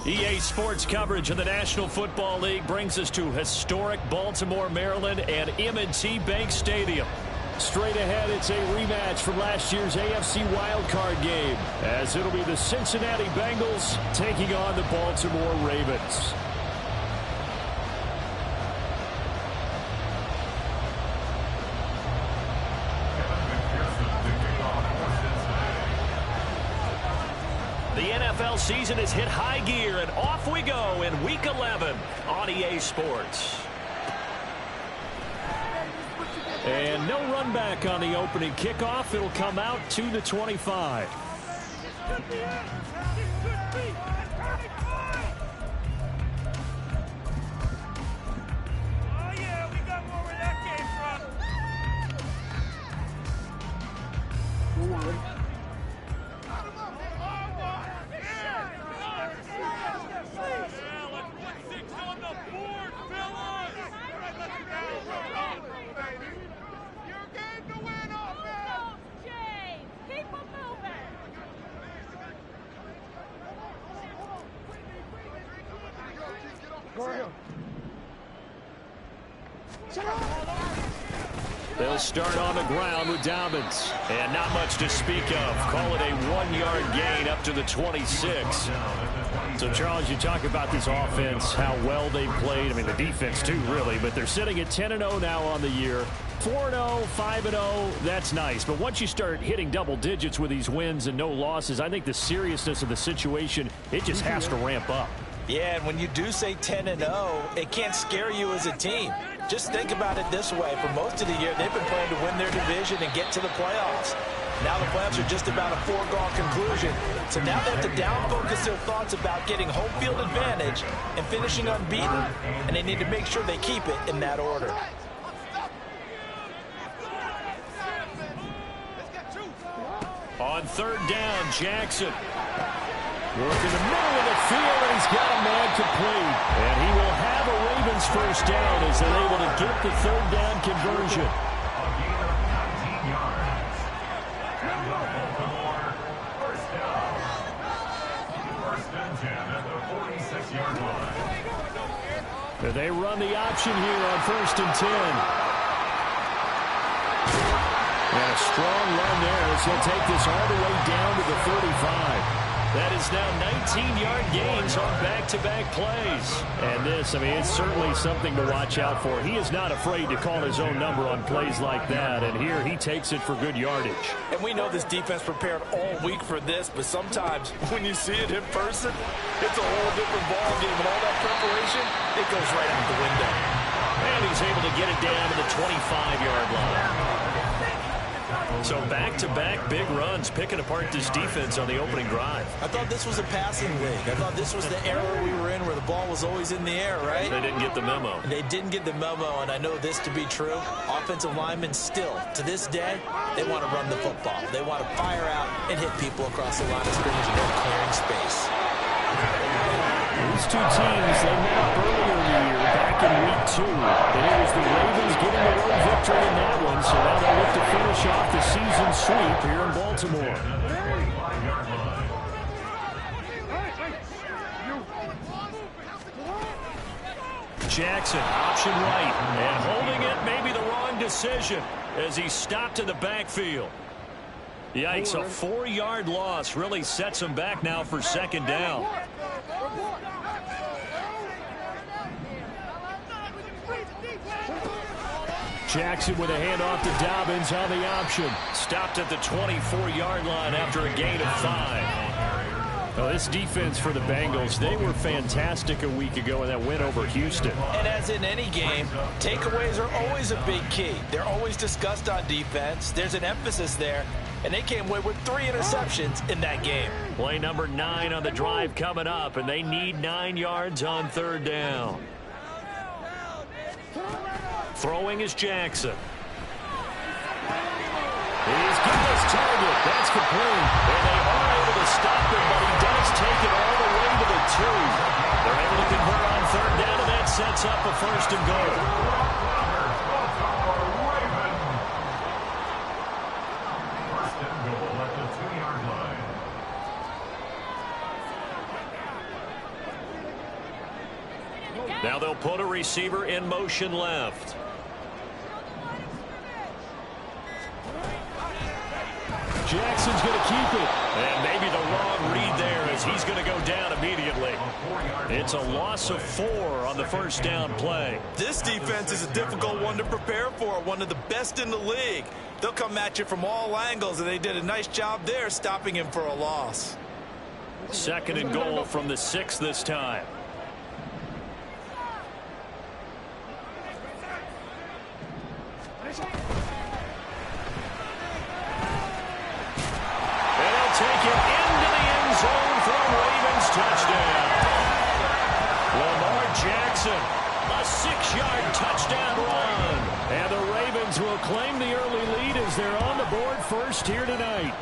EA Sports coverage of the National Football League brings us to historic Baltimore, Maryland, and M&T Bank Stadium. Straight ahead, it's a rematch from last year's AFC wildcard game, as it'll be the Cincinnati Bengals taking on the Baltimore Ravens. The NFL season has hit high gear, and off we go in Week 11 on EA Sports. And no run back on the opening kickoff. It'll come out to the 25. They'll start on the ground with Dobbins. And not much to speak of. Call it a 1-yard gain up to the 26. So, Charles, you talk about this offense, how well they've played. I mean, the defense, too, really. But they're sitting at 10-0 now on the year. 4-0, 5-0, that's nice. But once you start hitting double digits with these wins and no losses, I think the seriousness of the situation, it just has to ramp up. Yeah, and when you do say 10-0, it can't scare you as a team. Just think about it this way. For most of the year, they've been playing to win their division and get to the playoffs. Now the playoffs are just about a foregone conclusion. So now they have to down-focus their thoughts about getting home field advantage and finishing unbeaten. And they need to make sure they keep it in that order. On third down, Jackson. Work in the middle of the field, and he's got a man complete. And he will have a Ravens first down as they're able to get the third down conversion. They run the option here on 1st and 10. And a strong run there as he'll take this all the way down to the 35. That is now 19-yard gains on back-to-back plays. And this, I mean, it's certainly something to watch out for. He is not afraid to call his own number on plays like that. And here he takes it for good yardage. And we know this defense prepared all week for this, but sometimes when you see it in person, it's a whole different ballgame. And all that preparation, it goes right out the window. And he's able to get it down to the 25-yard line. So back-to-back big runs, picking apart this defense on the opening drive. I thought this was a passing league. I thought this was the era we were in where the ball was always in the air, right? They didn't get the memo. They didn't get the memo, and I know this to be true. Offensive linemen still, to this day, they want to run the football. They want to fire out and hit people across the line of scrimmage, and they're clearing space. These two teams, they met up earlier in the year, back in Week 2. And it was the Ravens getting the road victory in that one, so now they look to finish off the season sweep here in Baltimore. Jackson, option right, and holding it, maybe the wrong decision as he stopped in the backfield. Yikes, a 4-yard loss really sets him back now for second down. Jackson with a handoff to Dobbins on the option. Stopped at the 24-yard line after a gain of 5. Well, this defense for the Bengals, they were fantastic a week ago in that win over Houston. And as in any game, takeaways are always a big key. They're always discussed on defense. There's an emphasis there. And they came away with 3 interceptions in that game. Play number 9 on the drive coming up, and they need 9 yards on third down. Throwing is Jackson. He's got his target. That's complete. And they are able to stop him, but he does take it all the way to the 2. They're able to convert on third down, and that sets up a 1st and goal. Now they'll put a receiver in motion left. Jackson's going to keep it. And maybe the wrong read there as he's going to go down immediately. It's a loss of 4 on the first down play. This defense is a difficult one to prepare for, one of the best in the league. They'll come at you from all angles, and they did a nice job there stopping him for a loss. 2nd and goal from the 6 this time. Take it into the end zone for a Ravens touchdown. Lamar Jackson, a 6-yard touchdown run. And the Ravens will claim the early lead as they're on the board first here tonight.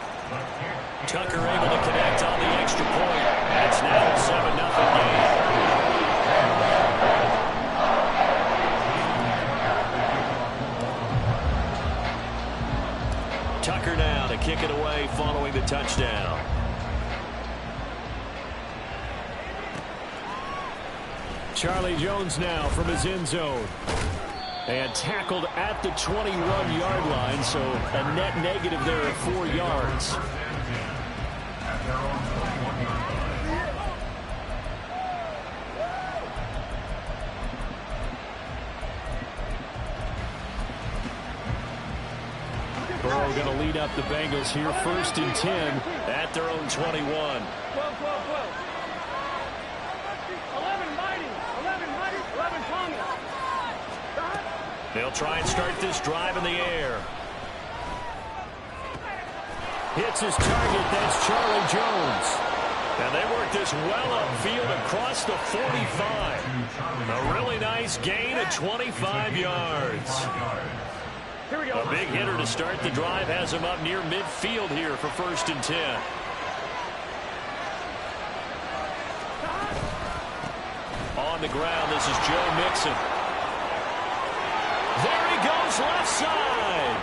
Tucker able to connect on the extra point. It's now a 7-0 game. Tucker now to kick it away following the touchdown. Charlie Jones now from his end zone. And tackled at the 21-yard line, so a net negative there of 4 yards. Burrow going to lead up the Bengals here, 1st and 10 at their own 21. 11 mighty, 11 Tommy. They'll try and start this drive in the air. Hits his target, that's Charlie Jones. And they work this well upfield across the 45. A really nice gain of 25 yards. A big hitter to start the drive has him up near midfield here for 1st and 10. On the ground, this is Joe Mixon. There he goes left side.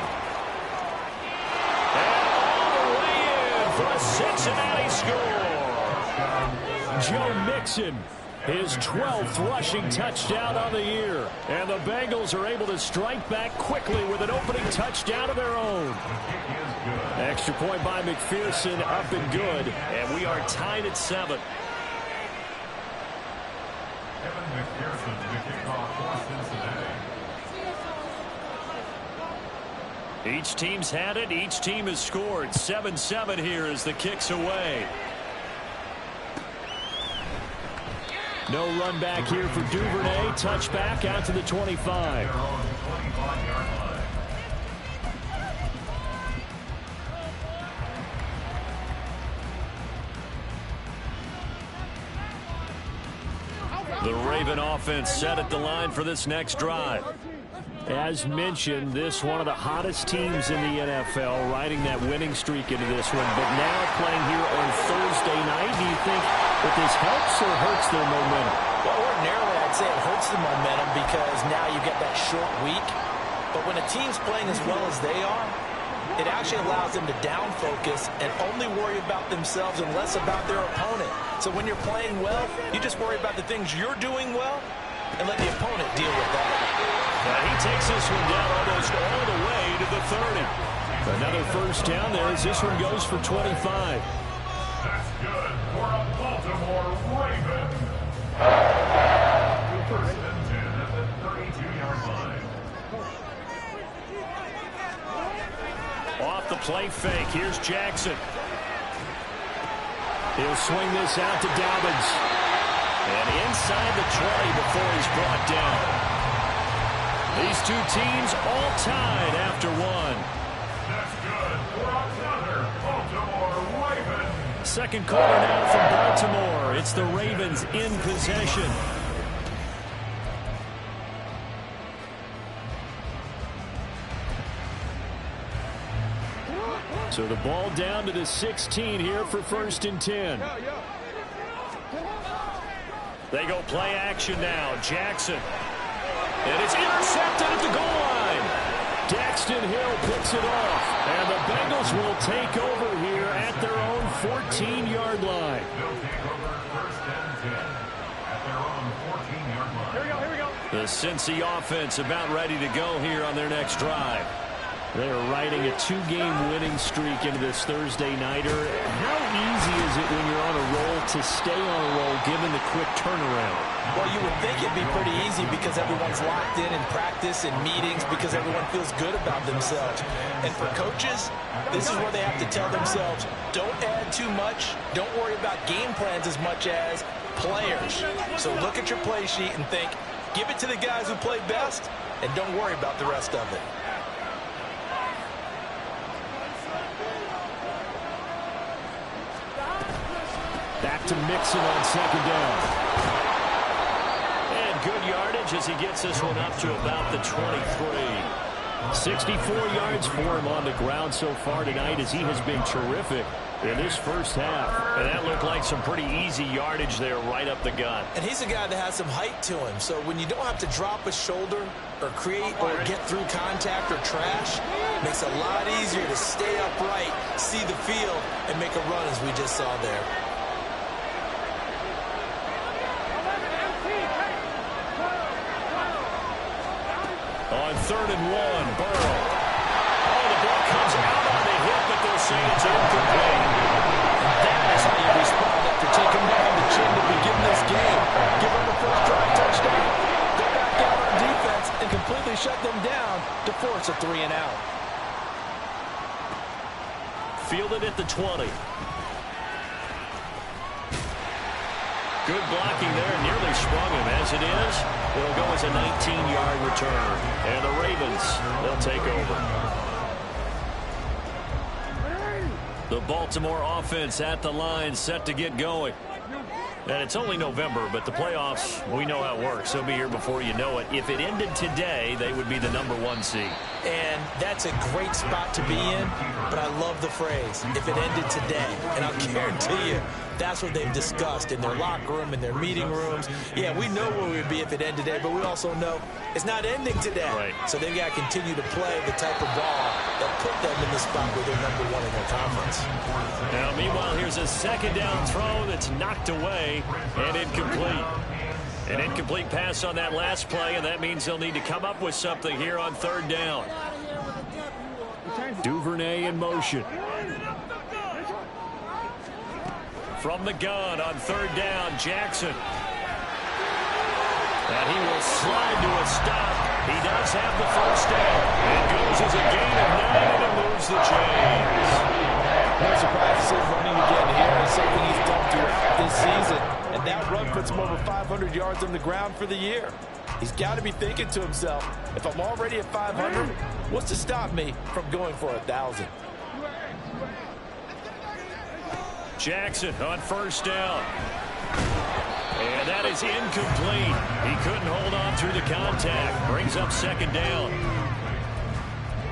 And all the way in for a Cincinnati score. Joe Mixon, his 12th rushing touchdown on the year. And the Bengals are able to strike back quickly with an opening touchdown of their own. Extra point by McPherson, up and good. And we are tied at 7. Each team's had it. Each team has scored. 7-7 here as the kick's away. No run back here for Duvernay. Touchback out to the 25. The Raven offense set at the line for this next drive. As mentioned, this one of the hottest teams in the NFL, riding that winning streak into this one, but now playing here on Thursday night. Do you think that this helps or hurts their momentum? Well, ordinarily, I'd say it hurts the momentum because now you get that short week. But when a team's playing as well as they are, it actually allows them to down focus and only worry about themselves and less about their opponent. So when you're playing well, you just worry about the things you're doing well and let the opponent deal with that. He takes this one down almost all the way to the 30. Another first down there as this one goes for 25. That's good for a Baltimore Raven. First and 10 at the 32-yard line. Off the play fake, here's Jackson. He'll swing this out to Dobbins. And inside the 20 before he's brought down. These two teams all tied after one. That's good for another Baltimore Raven. Second quarter now from Baltimore. It's the Ravens in possession. So the ball down to the 16 here for 1st and 10. They go play action now. Jackson. And it's intercepted at the goal line. Daxton Hill picks it off. And the Bengals will take over here at their own 14-yard line. They'll take over 1st and 10 at their own 14-yard line. The Cincy offense about ready to go here on their next drive. They are riding a 2-game winning streak into this Thursday nighter. How easy is it when you're on a roll to stay on a roll given the quick turnaround? Well, you would think it'd be pretty easy because everyone's locked in practice and meetings because everyone feels good about themselves. And for coaches, this is where they have to tell themselves, don't add too much, don't worry about game plans as much as players. So look at your play sheet and think, give it to the guys who play best, and don't worry about the rest of it. Back to Mixon on second down. And good yardage as he gets this one up to about the 23. 64 yards for him on the ground so far tonight as he has been terrific in this first half. And that looked like some pretty easy yardage there right up the gut. And he's a guy that has some height to him. So when you don't have to drop a shoulder or create or get through contact or trash, it makes it a lot easier to stay upright, see the field, and make a run as we just saw there. On 3rd and 1, Burrow. Oh, the ball comes out on the hit, but they'll say it's incomplete. That is how you respond after taking down the chin to begin this game. Give them a first drive touchdown, go back out on defense, and completely shut them down to force a 3-and-out. Fielded at the 20. Good blocking there, nearly sprung him. As it is, it'll go as a 19-yard return. And the Ravens, they'll take over. The Baltimore offense at the line, set to get going. And it's only November, but the playoffs, we know how it works. They'll be here before you know it. If it ended today, they would be the #1 seed. And that's a great spot to be in, but I love the phrase, if it ended today. And I'll guarantee you, that's what they've discussed in their locker room, in their meeting rooms. Yeah, we know where we'd be if it ended today, but we also know it's not ending today. Right. So they've got to continue to play the type of ball that put them in the spot where they're #1 in their conference. Now, meanwhile, here's a second down throw that's knocked away and incomplete. An incomplete pass on that last play, and that means they'll need to come up with something here on 3rd down. Duvernay in motion. From the gun on 3rd down, Jackson. And he will slide to a stop. He does have the first down. It goes as a gain of 9, and it moves the chains. No surprise to see him running again here. It's something he's done throughout this season. And that run puts him over 500 yards on the ground for the year. He's got to be thinking to himself, if I'm already at 500, what's to stop me from going for 1,000? Jackson on 1st down. And that is incomplete. He couldn't hold on through the contact. Brings up 2nd down.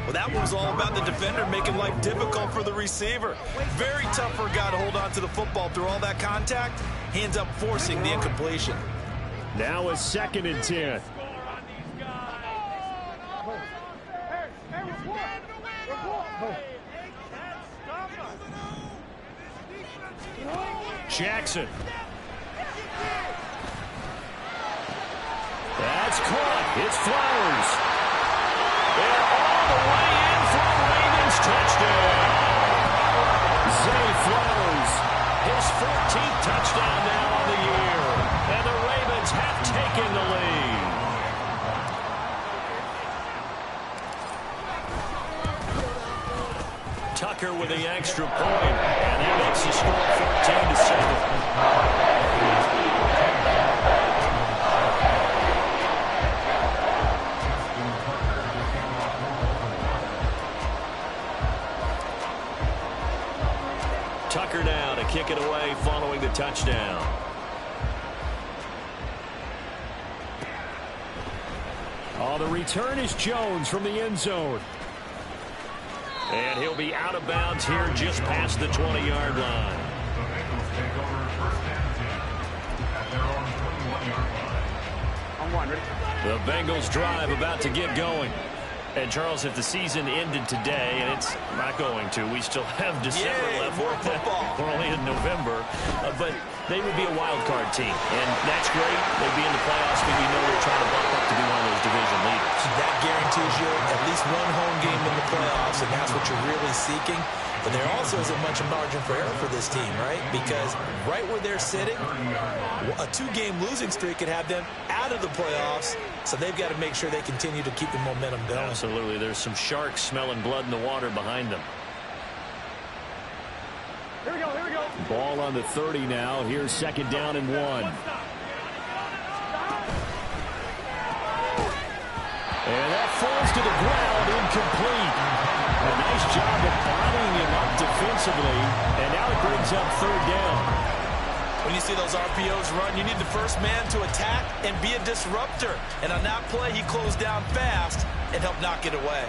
Well, that one was all about the defender making life difficult for the receiver. Very tough for a guy to hold on to the football through all that contact. He ends up forcing the incompletion. Now a 2nd and 10. Jackson. That's caught. It's Flowers. And all the way in for a Ravens touchdown. Zay Flowers, his 14th touchdown now on the year. And the Ravens have taken the lead. Tucker with the extra point, and that makes the score 14-7. Tucker now to kick it away following the touchdown. Oh, the return is Jones from the end zone. And he'll be out of bounds here just past the 20-yard line. The Bengals drive about to get going. And, Charles, if the season ended today, and it's not going to, we still have December left. More football. We're only in November. But they would be a wild card team. And that's great. They'd be in the playoffs, but we know they're trying to bump up to be one of those division leaders. That guarantees you at least one home game in the playoffs, and that's what you're really seeking. But there also isn't much margin for error for this team, right? Because right where they're sitting, a 2-game losing streak could have them out of the playoffs. So they've got to make sure they continue to keep the momentum going. Absolutely. There's some sharks smelling blood in the water behind them. Here we go, here we go. Ball on the 30 now. Here's 2nd down and 1. And that falls to the ground, incomplete. A nice job of bottling him up defensively, and now it brings up 3rd down. When you see those RPOs run, you need the first man to attack and be a disruptor. And on that play, he closed down fast and helped knock it away.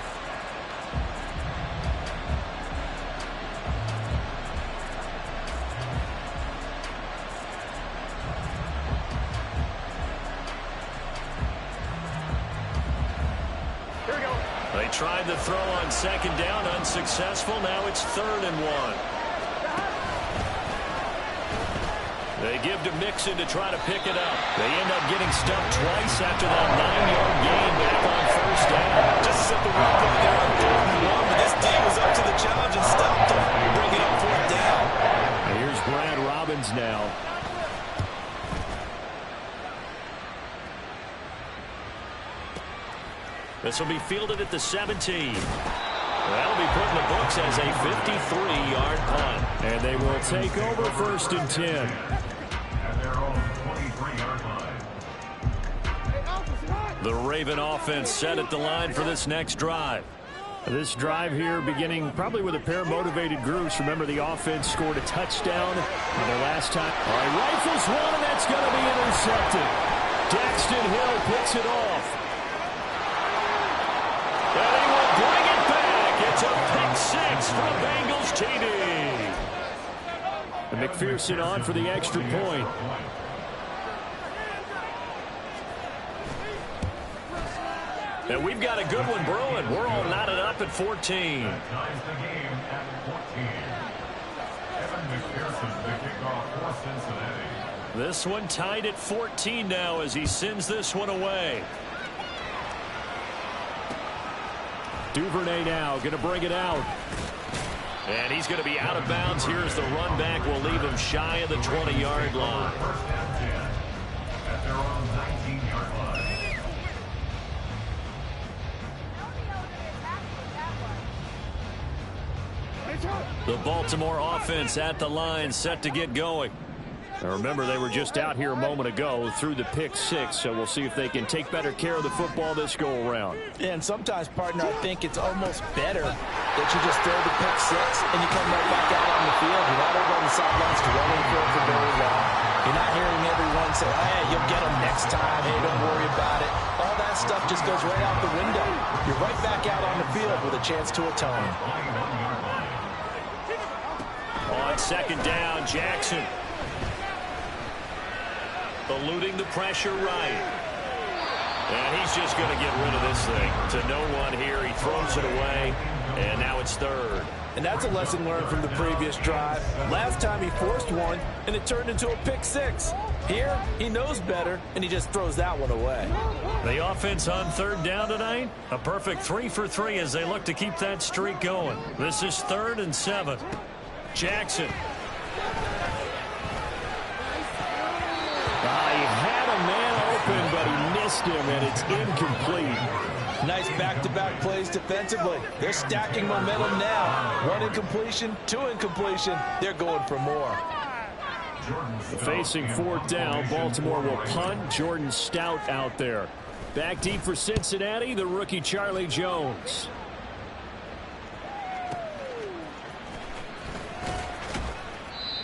They tried to throw on 2nd down, unsuccessful. Now it's 3rd and 1. They give to Mixon to try to pick it up. They end up getting stuffed twice after that 9-yard gain back on 1st down. Just set the run play there on 4th and 1, but this team was up to the challenge and stopped them. Bring it up 4th down. And here's Brad Robbins now. This will be fielded at the 17. That'll be put in the books as a 53-yard punt. And they will take over 1st and 10. At their own 23-yard line. The Raven offense set at the line for this next drive. This drive here beginning probably with a pair of motivated groups. Remember, the offense scored a touchdown on their last time. All right, rifles one, and that's going to be intercepted. Daxton Hill picks it off. And he will bring it back. It's a pick 6 for Bengals TD. And McPherson on for the extra point. And we've got a good one brewing. We're all knotted up at 14. Ties the game at 14. Evan McPherson, the kickoff for Cincinnati. This one tied at 14 now as he sends this one away. Duvernay now going to bring it out. And he's going to be out of bounds. Here's the run back. We'll leave him shy of the 20-yard line. 1st and 10 at their own 19-yard line. The Baltimore offense at the line, set to get going. Now remember, they were just out here a moment ago through the pick 6, so we'll see if they can take better care of the football this go-around. And sometimes, partner, I think it's almost better that you just throw the pick 6 and you come right back out on the field. You're not over on the sidelines dwelling for very long. You're not hearing everyone say, hey, you'll get them next time. Hey, don't worry about it. All that stuff just goes right out the window. You're right back out on the field with a chance to atone. On 2nd down, Jackson. Eluding the pressure right. And he's just going to get rid of this thing. To no one here. He throws it away. And now it's 3rd. And that's a lesson learned from the previous drive. Last time he forced one, and it turned into a pick 6. Here, he knows better, and he just throws that one away. The offense on 3rd down tonight. A perfect 3 for 3 as they look to keep that streak going. This is 3rd and 7. Jackson. He had a man open, but he missed him, and it's incomplete. Nice back-to-back plays defensively. They're stacking momentum now. 1 incompletion, 2 incompletion. They're going for more. Facing 4th down, Baltimore will punt. Jordan Stout out there. Back deep for Cincinnati, the rookie Charlie Jones.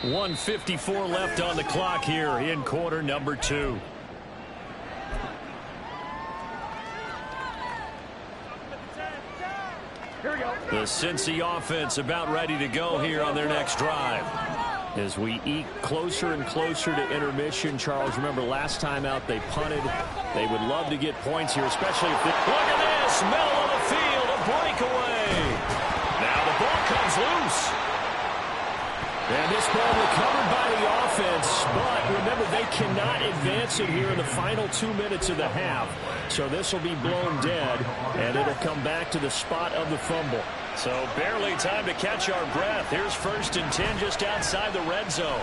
.154 left on the clock here in quarter number 2. Here we go. The Cincy offense about ready to go here on their next drive. As we eke closer and closer to intermission, Charles, remember last time out they punted. They would love to get points here, especially if they... Look at this! Middle of the field, a breakaway. Now the ball comes loose. And this ball recovered by the offense, but remember, they cannot advance it here in the final 2 minutes of the half. So this will be blown dead, and it'll come back to the spot of the fumble. So barely time to catch our breath. Here's 1st and 10 just outside the red zone.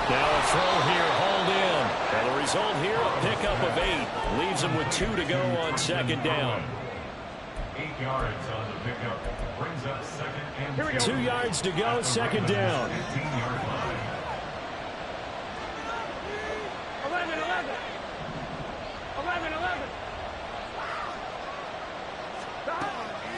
Now a throw here, hauled in. And the result here, a pickup of 8. Leaves them with 2 to go on 2nd down. 8 yards on the pickup. Brings up 2nd and 2 yards to go, 2nd down. 15-yard line. 11.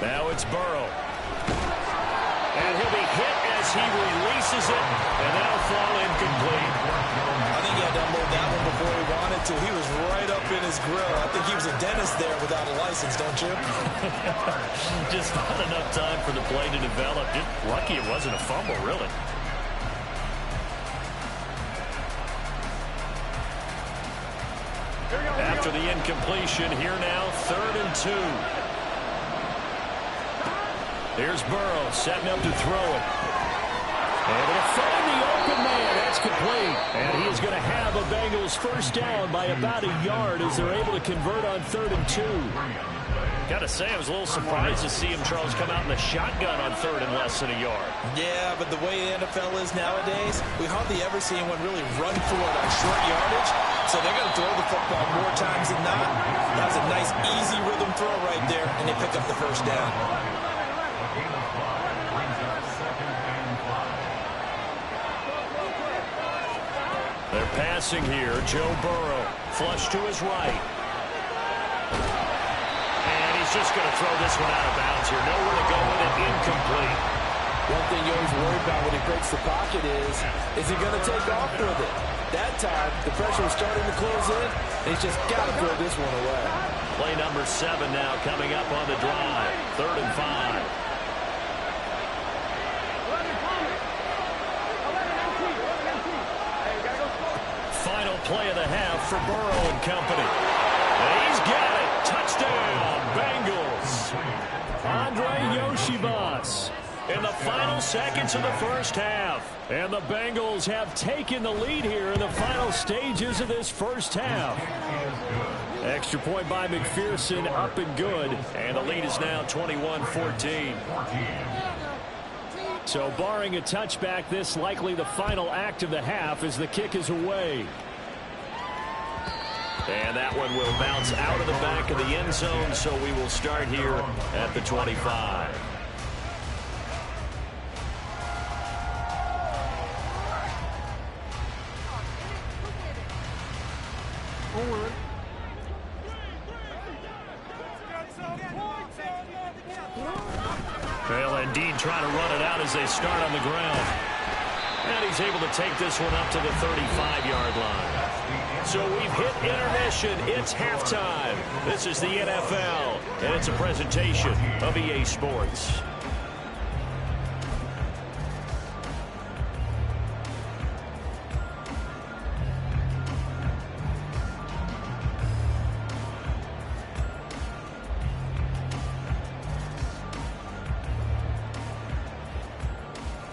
Now it's Burrow. And he'll be hit as he releases it, and that'll fall incomplete. I think he had to unload that one before he wanted to. He was right up in his grill. I think he was a dentist there without a license, don't you? Just not enough time for the play to develop. Just lucky it wasn't a fumble, really. After the incompletion, here now, 3rd and 2. Here's Burrow setting up to throw it. Able to find the open man. That's complete. And he is going to have a Bengals 1st down by about a yard as they're able to convert on 3rd and 2. Got to say, I was a little surprised to see him, Charles, come out in the shotgun on 3rd and less than a yard. Yeah, but the way the NFL is nowadays, we hardly ever see anyone really run for it on short yardage. So they're going to throw the football more times than not. That was a nice, easy rhythm throw right there, and they pick up the 1st down. They're passing here. Joe Burrow, flush to his right. And he's just going to throw this one out of bounds here. Nowhere to go with it. Incomplete. One thing you always worry about when he breaks the pocket is he going to take off with it? That time, the pressure was starting to close in, and he's just got to throw this one away. Play number 7 now coming up on the drive. 3rd and 5. Final play of the half for Burrow and company. And he's got it. Touchdown, Bengals. Andre Yoshibas in the final seconds of the 1st half. And the Bengals have taken the lead here in the final stages of this 1st half. Extra point by McPherson, up and good. And the lead is now 21-14. So barring a touchback, this likely the final act of the half as the kick is away. And that one will bounce out of the back of the end zone, so we will start here at the 25. Well, indeed, trying to run it out as they start on the ground. And he's able to take this one up to the 35-yard line. So we've hit intermission. It's halftime. This is the NFL, and it's a presentation of EA Sports.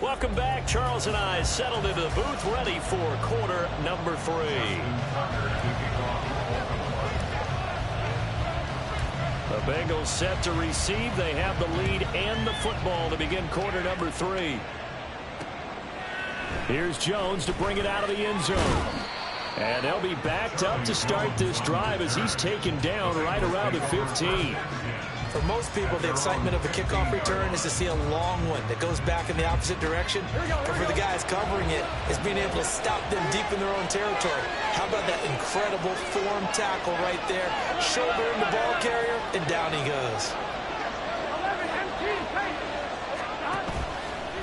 Welcome back. Charles and I settled into the booth, ready for quarter number 3. The Bengals set to receive. They have the lead and the football to begin quarter number 3. Here's Jones to bring it out of the end zone. And they'll be backed up to start this drive as he's taken down right around the 15. For most people, the excitement of a kickoff return is to see a long one that goes back in the opposite direction. But for the guys covering it, it's being able to stop them deep in their own territory. How about that incredible form tackle right there? Shouldering the ball carrier, and down he goes.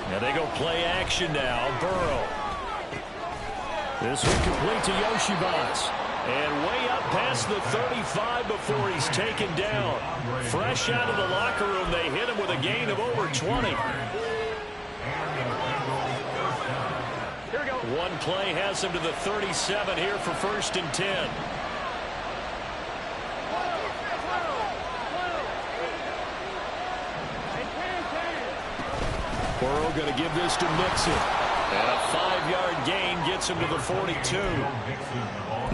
Now they go play action now. Burrow. This one complete to Yoshibas. And way up past the 35 before he's taken down. Fresh out of the locker room, they hit him with a gain of over 20. One play has him to the 37 here for 1st and 10. Burrow going to give this to Mixon. And a 5-yard gain gets him to the 42.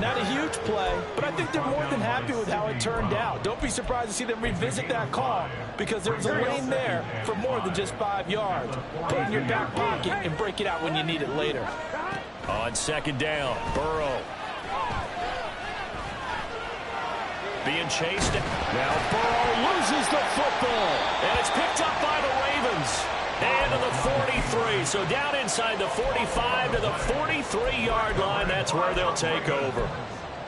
Not a huge play, but I think they're more than happy with how it turned out. Don't be surprised to see them revisit that call because there's a lane there for more than just 5 yards. Put it in your back pocket and break it out when you need it later. On 2nd down, Burrow. Being chased. Now Burrow loses the football. And it's picked up by the Ravens. And to the 43. So down inside the 45 to the 43-yard line. That's where they'll take over.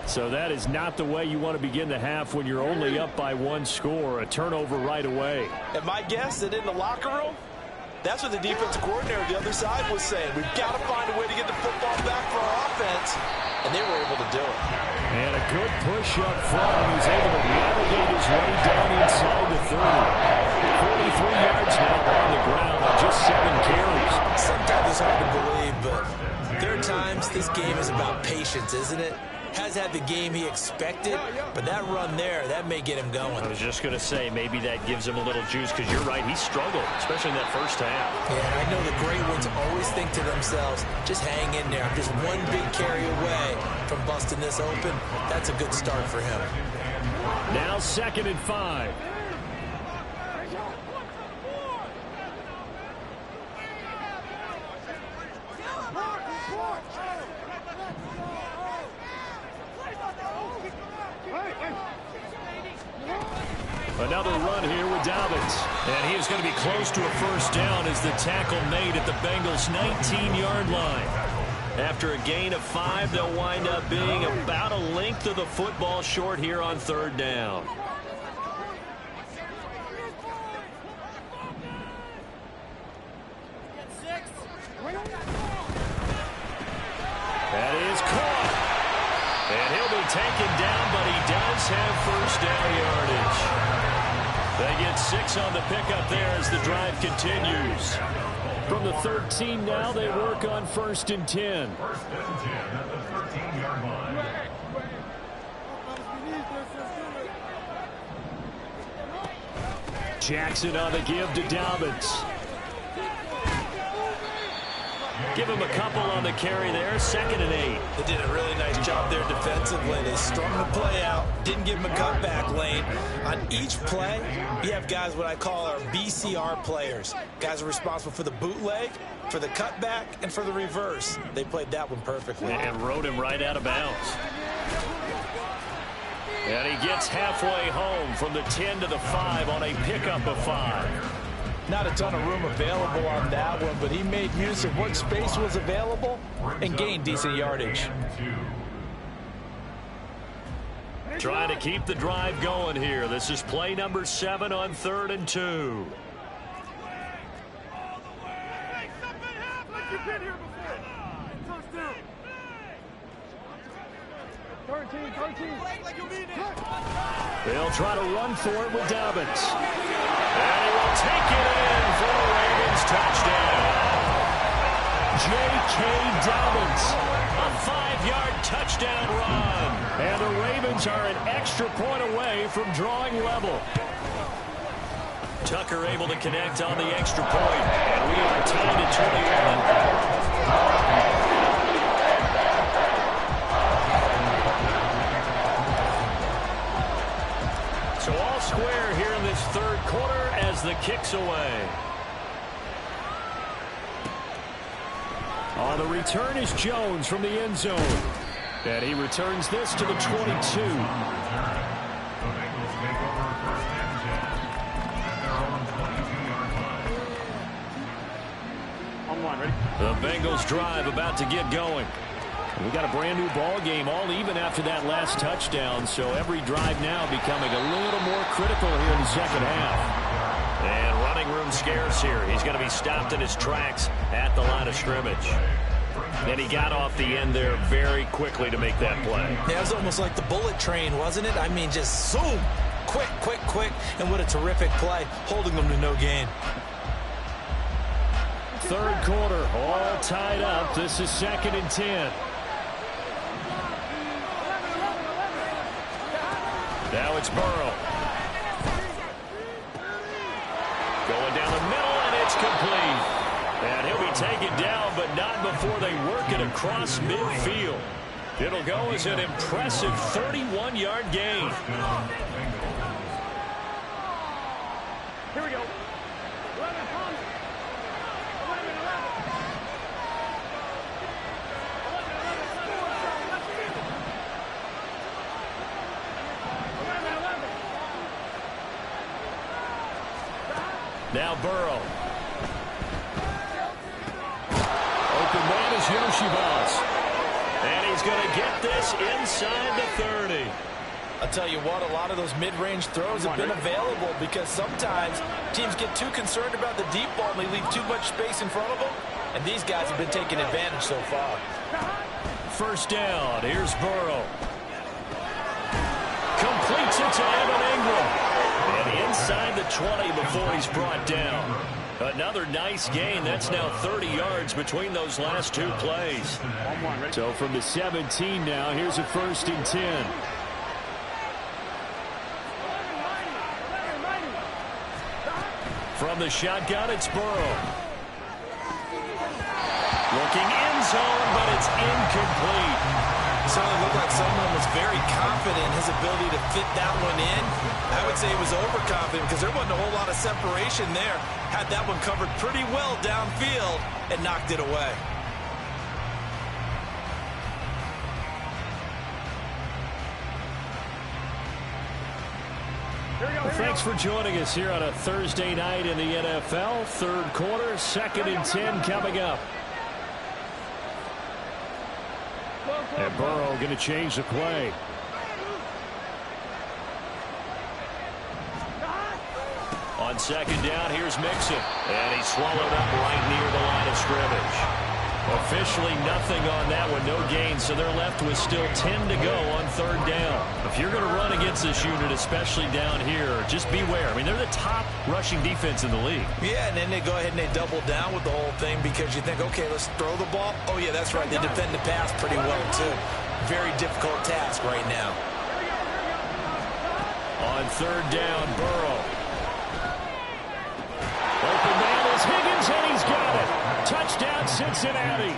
So that is not the way you want to begin the half when you're only up by 1 score. A turnover right away. And my guess that in the locker room, that's what the defensive coordinator on the other side was saying. We've got to find a way to get the football back for our offense. And they were able to do it. And a good push up front. He was able to navigate his way down inside the 30. 43 yards now on the ground on just 7 carries. Sometimes it's hard to believe, but there are times this game is about patience, isn't it? Has had the game he expected, but that run there, that may get him going. I was just going to say, maybe that gives him a little juice, because you're right, he struggled, especially in that first half. Yeah, and I know the great ones always think to themselves, just hang in there. I'm just one big carry away from busting this open. That's a good start for him. Now 2nd and 5. Another run here with Dobbins. And he is going to be close to a 1st down as the tackle made at the Bengals' 19-yard line. After a gain of 5, they'll wind up being about a length of the football short here on 3rd down. That is caught. And he'll be taken down, but he does have 1st down yardage. They get 6 on the pickup there as the drive continues. From the 13 now, they work on 1st and 10. 1st and 10 at the 13-yard line. Jackson on the give to Dobbins. Give him a couple on the carry there. 2nd and 8. They did a really nice job there defensively. They strung the play out, didn't give him a cutback lane. On each play, you have guys what I call our BCR players. Guys are responsible for the bootleg, for the cutback, and for the reverse. They played that one perfectly. And rode him right out of bounds. And he gets halfway home from the 10 to the 5 on a pickup of 5. Not a ton of room available on that one, but he made use of what space was available and gained decent yardage. Trying to keep the drive going here. This is play number 7 on 3rd and 2. Hey, something happened like you've been here before. Touchdown. 13. They'll try to run for it with Dobbins. And he will take it in for a Ravens touchdown. J.K. Dobbins, a 5-yard touchdown run. And the Ravens are an extra point away from drawing level. Tucker able to connect on the extra point. And we are tied at 21. So all square here in this 3rd quarter as the kick's away. On the return is Jones from the end zone. And he returns this to the 22. The Bengals take over 1st and 10 at their own 22-yard line. On 1, ready? The Bengals drive about to get going. We got a brand new ball game, all even after that last touchdown. So every drive now becoming a little more critical here in the 2nd half. And running room scarce here. He's going to be stopped in his tracks at the line of scrimmage. And he got off the end there very quickly to make that play. Yeah, it was almost like the bullet train, wasn't it? I mean, just zoom, quick, and what a terrific play, holding them to no gain. third quarter, all tied up. This is 2nd and 10. Now it's Burrow. Going down the middle, and it's complete. And he'll be taken down, but not before they work it across midfield. It'll go as an impressive 31-yard gain. Here we go. 11, come. 11. Now Burrow. Open man is Yoshibas. And he's going to get this inside the 30. I'll tell you what, a lot of those mid-range throws have been available because sometimes teams get too concerned about the deep ball and they leave too much space in front of them. And these guys have been taking advantage so far. First down. Here's Burrow. Completes it to Evan Ingram. And inside the 20 before he's brought down. Another nice gain. That's now 30 yards between those last two plays. So from the 17 now, here's a 1st and 10. From the shotgun, it's Burrow. Looking end zone, but it's incomplete. Certainly looked like someone was very confident in his ability to fit that one in. I would say he was overconfident because there wasn't a whole lot of separation there. Had that one covered pretty well downfield and knocked it away. Thanks for joining us here on a Thursday night in the NFL. Third quarter, 2nd and 10 coming up. And Burrow going to change the play. On 2nd down, here's Mixon. And he's swallowed up right near the line of scrimmage. Officially nothing on that one, no gain, so they're left with still 10 to go on 3rd down. If you're going to run against this unit, especially down here, just beware. I mean, they're the top rushing defense in the league. Yeah, and then they go ahead and they double down with the whole thing because you think, okay, let's throw the ball. Oh, yeah, that's right. They defend the pass pretty well, too. Very difficult task right now. On 3rd down, Burrow. Open man is Higgins, and he's got it. Touchdown, Cincinnati.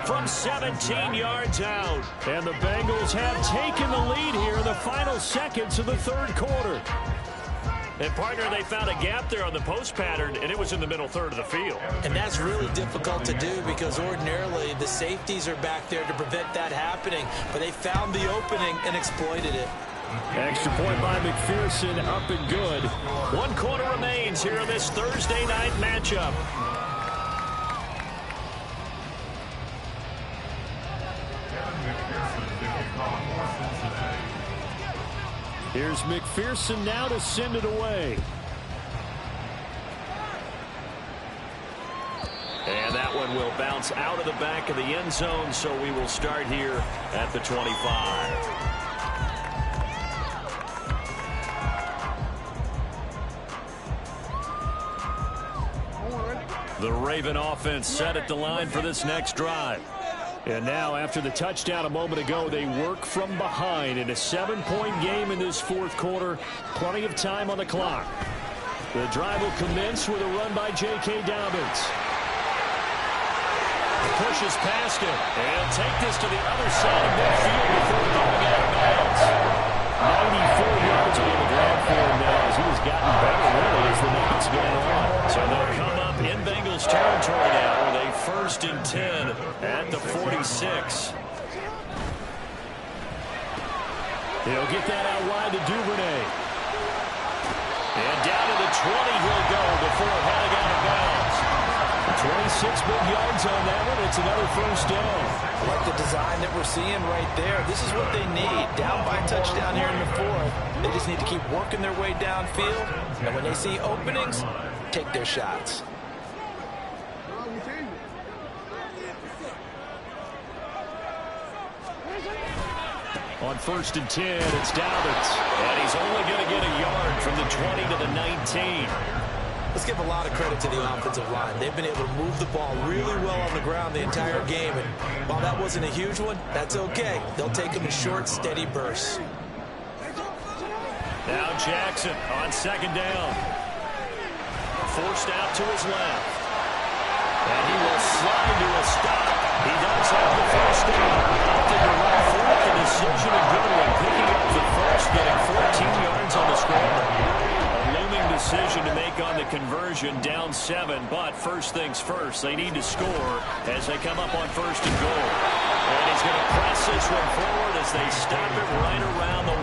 From 17 yards out. And the Bengals have taken the lead here in the final seconds of the 3rd quarter. And, partner, they found a gap there on the post pattern, and it was in the middle 3rd of the field. And that's really difficult to do because ordinarily the safeties are back there to prevent that happening. But they found the opening and exploited it. Extra point by McPherson, up and good. 1 quarter remains here in this Thursday night matchup. Here's McPherson now to send it away. And that one will bounce out of the back of the end zone, so we will start here at the 25. The Raven offense set at the line for this next drive. And now, after the touchdown a moment ago, they work from behind in a 7-point game in this 4th quarter. Plenty of time on the clock. The drive will commence with a run by J.K. Dobbins. Pushes past him. And take this to the other side of midfield before going out of bounds. 94 yards on the ground for him now as he has gotten better really as the night's gone on. So they'll come up in Bengals territory now with a 1st and 10 at the 46. He'll get that out wide to Duvernay. And down to the 20 he'll go before heading out of bounds. 26 big yards on that one. It's another 1st down. I like the design that we're seeing right there. This is what they need. Down by touchdown here in the 4th. They just need to keep working their way downfield. And when they see openings, take their shots. On 1st and 10, it's Dobbins. And he's only going to get a yard from the 20 to the 19. Let's give a lot of credit to the offensive line. They've been able to move the ball really well on the ground the entire game. And while that wasn't a huge one, that's okay. They'll take them in short, steady bursts. Now Jackson on second down. Forced out to his left. And he will slide to a stop. He does have the first down. Opted to run for it. The decision a good one. Picking up the first, getting 14 yards on the scramble. A looming decision to make on the conversion, down 7. But first things first, they need to score as they come up on first and goal. And he's going to press this one forward as they stop it right around the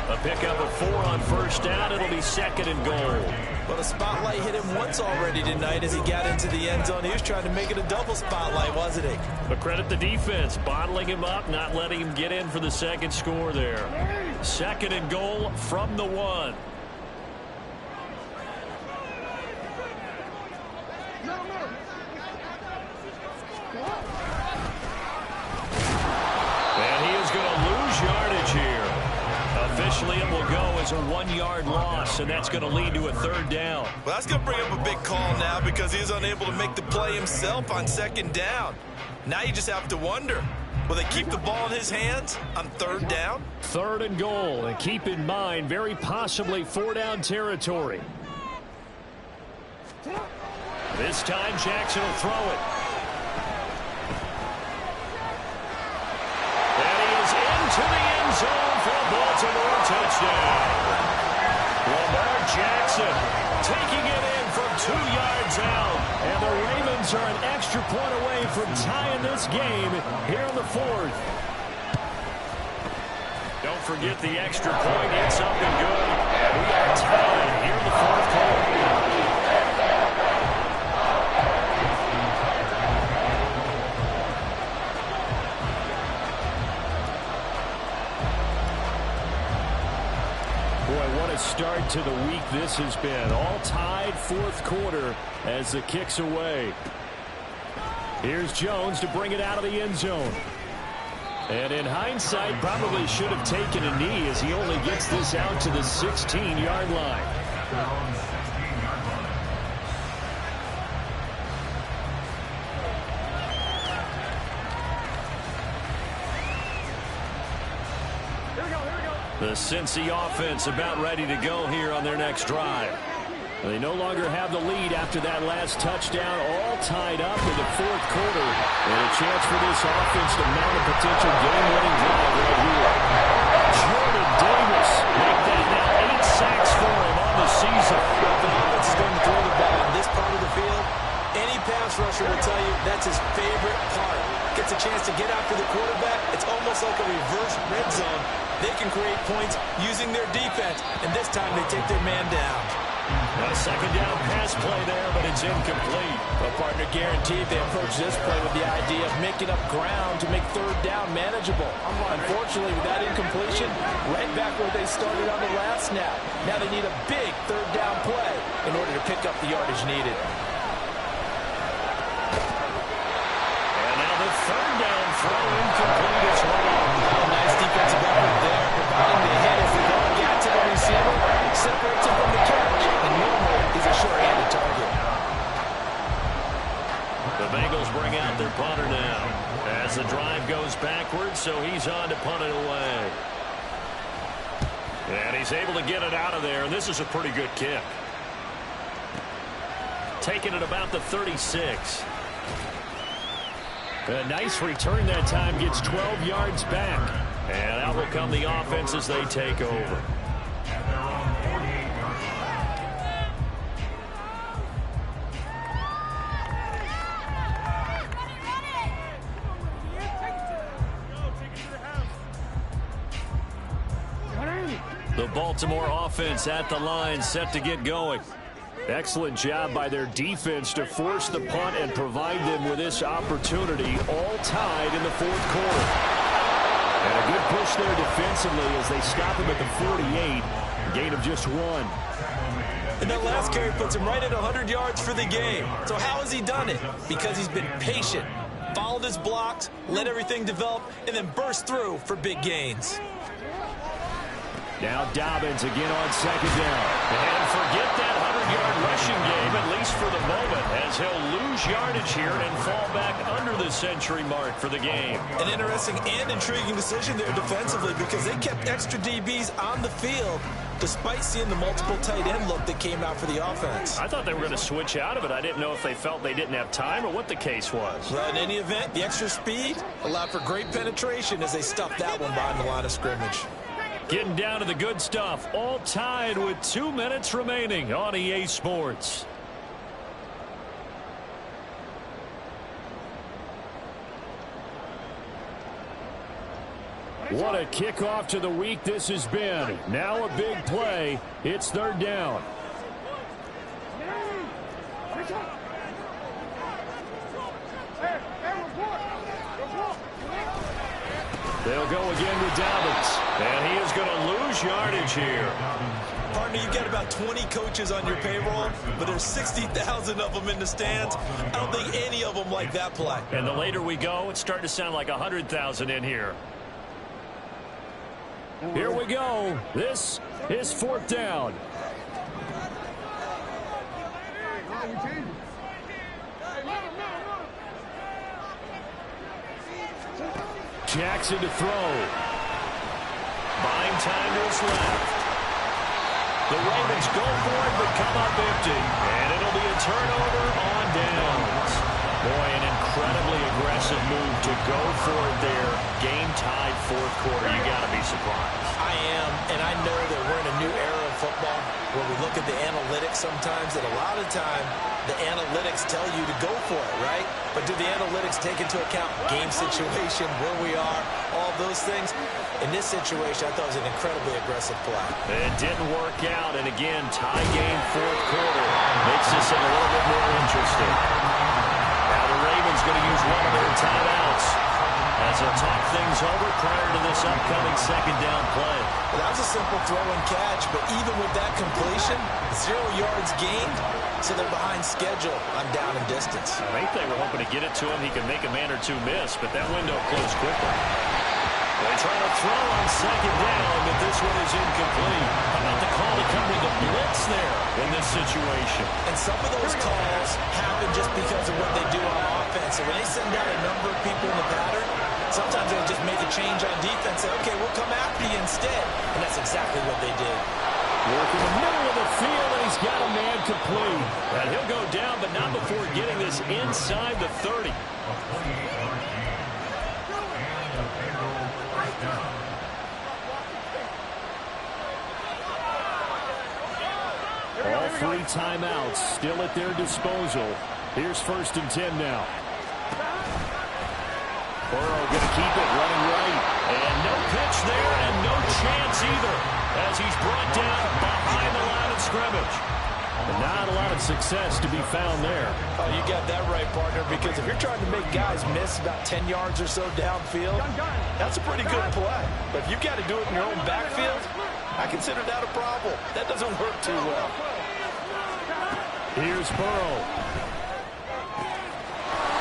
1. A pickup of 4 on first down. It'll be second and goal. Well, the spotlight hit him once already tonight as he got into the end zone. He was trying to make it a double spotlight, wasn't he? But credit the defense, bottling him up, not letting him get in for the second score there. Second and goal from the 1. And he is going to lose yardage here. Officially, it will go as a 1-yard loss, and that's going to lead to a third down. Well, that's going to bring up a big call now because he's unable to make the play himself on second down. Now you just have to wonder, will they keep the ball in his hands on third down? Third and goal, and keep in mind, very possibly 4-down territory. This time, Jackson will throw it. And he is into the end zone for a Baltimore touchdown. Lamar Jackson taking it in from 2 yards out. And the Ravens are an extra point away from tying this game here in the 4th. Don't forget the extra point. It's up and good. We are tied here in the 4th quarter. Start to the week this has been. All tied 4th quarter as the kick's away. Here's Jones to bring it out of the end zone. And in hindsight, probably should have taken a knee as he only gets this out to the 16-yard line. The Cincy offense about ready to go here on their next drive. They no longer have the lead after that last touchdown, all tied up in the 4th quarter. And a chance for this offense to mount a potential game-winning drive right here. Jordan Davis make that now 8 sacks for him on the season. Well, if an offense is going to throw the ball on this part of the field, any pass rusher will tell you that's his favorite part. Gets a chance to get after the quarterback. It's almost like a reverse red zone. They can create points using their defense, and this time they take their man down. A second down pass play there, but it's incomplete. A partner guaranteed they approach this play with the idea of making up ground to make third down manageable. Unfortunately, with that incompletion, right back where they started on the last snap. Now they need a big third down play in order to pick up the yardage needed. And now the third down throw incomplete as well. Nice defensive effort there, providing the hit as the ball got to the receiver, separates him from the catch, and normally he's a short-handed target. The Bengals bring out their punter now as the drive goes backwards, so he's on to punt it away. And he's able to get it out of there, and this is a pretty good kick. Taking it about the 36. A nice return that time, gets 12 yards back. And out will come the offense as they take over. The Baltimore offense at the line, set to get going. Excellent job by their defense to force the punt and provide them with this opportunity, all tied in the 4th quarter. And a good push there defensively as they stop him at the 48, gain of just 1. And that last carry puts him right at 100 yards for the game. So how has he done it? Because he's been patient, followed his blocks, let everything develop, and then burst through for big gains. Now Dobbins again on second down. And forget that 100-yard rushing game, at least for the moment, as he'll lose yardage here and fall back under the century mark for the game. An interesting and intriguing decision there defensively because they kept extra DBs on the field despite seeing the multiple tight end look that came out for the offense. I thought they were going to switch out of it. I didn't know if they felt they didn't have time or what the case was. Well, in any event, the extra speed allowed for great penetration as they stuffed that one behind the line of scrimmage. Getting down to the good stuff, all tied with 2 minutes remaining on EA Sports. What a kickoff to the week this has been. Now a big play. It's third down. They'll go again with Dobbins. And he is going to lose yardage here. Partner, you've got about 20 coaches on your payroll, but there's 60,000 of them in the stands. I don't think any of them like that play. And the later we go, it's starting to sound like 100,000 in here. Here we go. This is fourth down. Jackson to throw. Buying time to his left. The Ravens go for it, but come up empty. And it'll be a turnover on downs. Boy, an incredibly aggressive move to go for it there. Game-tied fourth quarter. You got to be surprised. I am, and I know that we're in a new era of football where we look at the analytics sometimes, and a lot of time the analytics tell you to go for it, right? But do the analytics take into account game situation, where we are, all those things? In this situation, I thought it was an incredibly aggressive play. It didn't work out, and again, tie game fourth quarter makes this a little bit more interesting. Now the Ravens going to use one of their timeouts as they'll talk things over prior to this upcoming second down play. Well, that was a simple throw and catch, but even with that completion, 0 yards gained, so they're behind schedule on down and distance. I think they were hoping to get it to him. He could make a man or two miss, but that window closed quickly. They try to throw on second down, but this one is incomplete. How about the call to come with the blitz there in this situation? And some of those calls happen just because of what they do on offense. So when they send out a number of people in the pattern, sometimes they'll just make a change on defense. Say, okay, we'll come after you instead. And that's exactly what they did. Work in the middle of the field, and he's got a man complete. And he'll go down, but not before getting this inside the 30. All 3 timeouts still at their disposal. Here's first and 10 now. Burrow going to keep it running right. And no pitch there and no chance either as he's brought down behind the line of scrimmage. And not a lot of success to be found there. Oh, you got that right, partner, because if you're trying to make guys miss about 10 yards or so downfield, that's a pretty good play. But if you've got to do it in your own backfield, I consider that a problem. That doesn't work too well. Here's Burrow.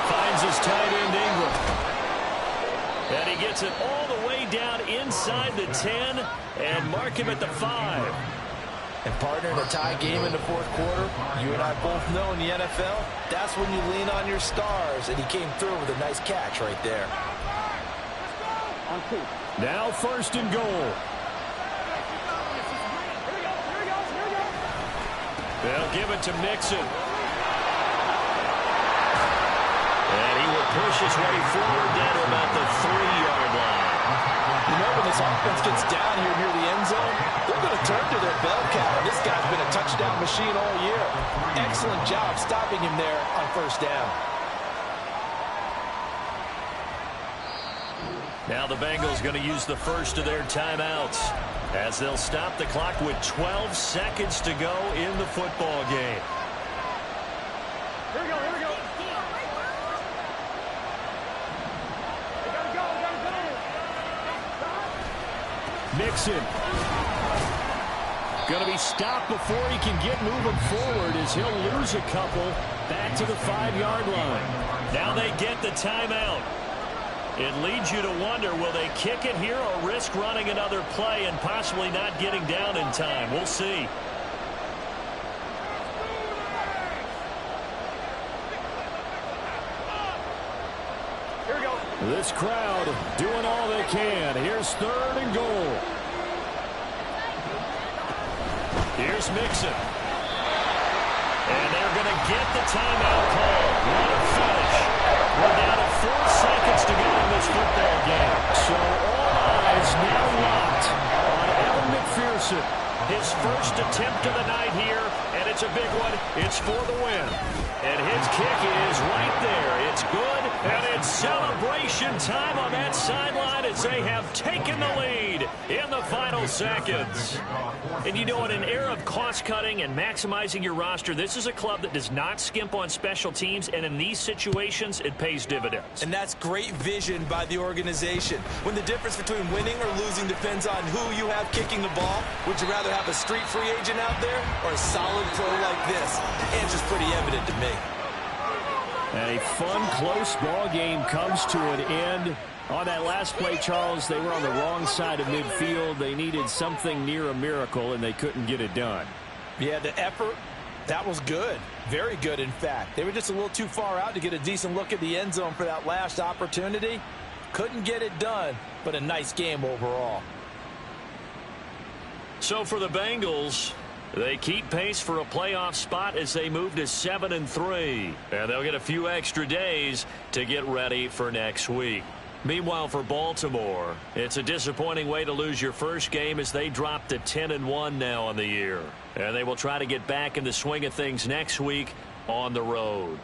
Finds his tight end Ingram. And he gets it all the way down inside the 10 and mark him at the 5. And partner, in a tie game in the fourth quarter, you and I both know in the NFL, that's when you lean on your stars. And he came through with a nice catch right there. Now first and goal. They'll give it to Mixon. And he will push his way forward down to about the 3-yard line. You know, when this offense gets down here near the end zone, they're going to turn to their bell cow. And this guy's been a touchdown machine all year. Excellent job stopping him there on first down. Now the Bengals going to use the first of their timeouts as they'll stop the clock with 12 seconds to go in the football game. Here we go, here we go. We gotta go, we gotta go. Mixon. Going to be stopped before he can get moving forward as he'll lose a couple back to the 5-yard line. Now they get the timeout. It leads you to wonder, will they kick it here or risk running another play and possibly not getting down in time? We'll see. Here we go. This crowd doing all they can. Here's 3rd and goal. Here's Mixon. And they're going to get the timeout call. What a finish. We're down to 4 seconds to go in this football game. So all eyes now locked on Evan McPherson. His first attempt of the night here, and it's a big one. It's for the win. And his kick is right there. It's good, and it's celebration time on that sideline as they have taken the lead in the final seconds. And you know, in an era of cost-cutting and maximizing your roster, this is a club that does not skimp on special teams, and in these situations, it pays dividends. And that's great vision by the organization. When the difference between winning or losing depends on who you have kicking the ball, would you rather have a street free agent out there or a solid pro like this? The answer's pretty evident to me. And a fun, close ball game comes to an end. On that last play, Charles, they were on the wrong side of midfield. They needed something near a miracle, and they couldn't get it done. Yeah, the effort, that was good. Very good, in fact. They were just a little too far out to get a decent look at the end zone for that last opportunity. Couldn't get it done, but a nice game overall. So for the Bengals, they keep pace for a playoff spot as they move to 7-3. And they'll get a few extra days to get ready for next week. Meanwhile, for Baltimore, it's a disappointing way to lose your first game as they drop to 10-1 now on the year. And they will try to get back in the swing of things next week on the road.